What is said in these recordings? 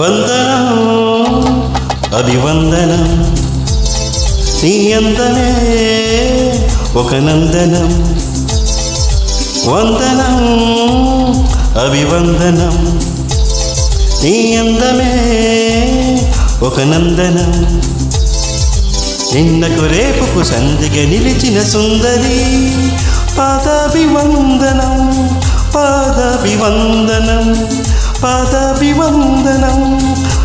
వందనం అభివందనం నీ అందమే ఒక నందనం. వందనం అభివందనం నీ అందమే ఒక నందనం. నిన్నకు రేపుకు సంధిగా నిలిచిన సుందరి పాదాభివందనం పాదాభివందనం పాదాభివందనం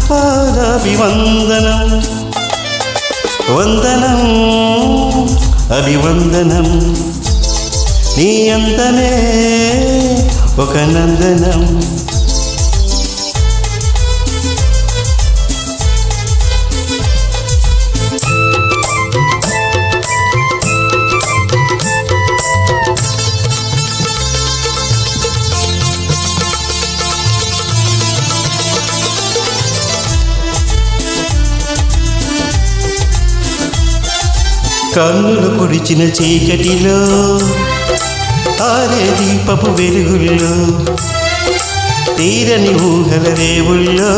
పాదాభివందనం. వందనం అభివందనం నీ అందమే ఒక నందనం. కన్నులు పొడిచిన చీకటిలో ఆరే దీపపు వెలుగుల్లో తీరని ఊహల రేవుల్లో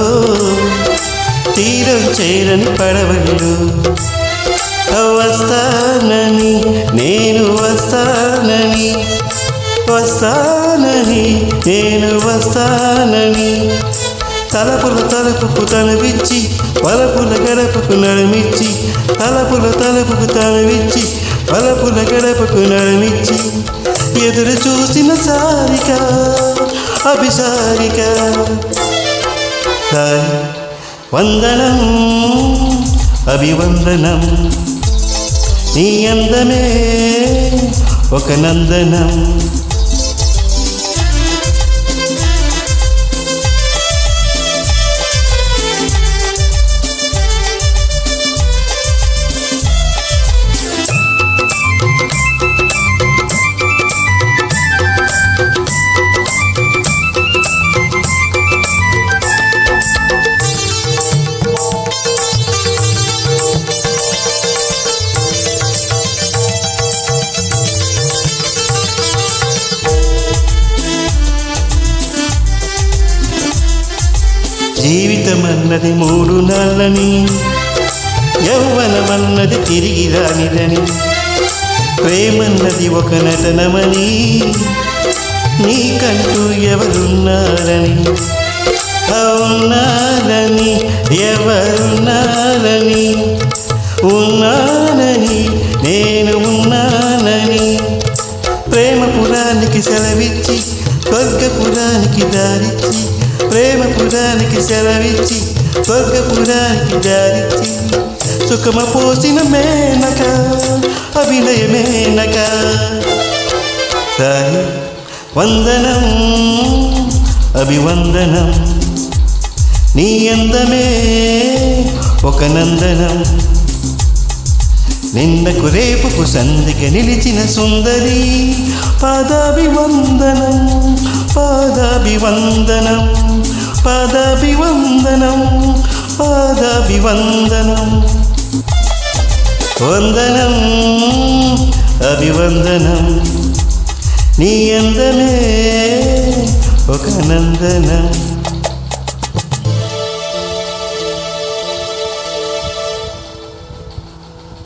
తీరం చేరని పడవల్లో వస్తానని నేను వస్తానని వస్తానని నేను వస్తానని తలపుల తలుపుకు తలవిచ్చి వలపుల గడపకు నడుమిచ్చి తలపుల తలుపుకు తలవిచ్చి వలపుల గడపకు నడుమిచ్చి ఎదురు చూసిన సారిక అభిసారిక. వందనం అభివందనం నీ అందమే ఒక నందనం. జీవితమన్నది మూడు నాళ్ళని యౌవనమన్నది తిరిగి రానిదని ప్రేమన్నది ఒక నటనమని నీకంటూ ఎవరున్నారని ఉన్నారని ఎవరున్నారని ఉన్నానని నేను ఉన్నానని ప్రేమపురానికి సెలవిచ్చి స్వర్గపురానికి దారిచ్చి ప్రేమపురానికి సెలవిచ్చి స్వర్గపురానికి దారిచ్చి సుఖమ పోసిన మేనక అభినయమేనక. వందనం అభివందనం నీ అందమే ఒక నందనం. నిన్నకు రేపుకు సంధిగా నిలిచిన సుందరి పాదాభివందనం పాదాభివందనం పాదాభివందనం పాదాభివందనం. వందనం అభివందనం నీ అందమే ఒక నందనం.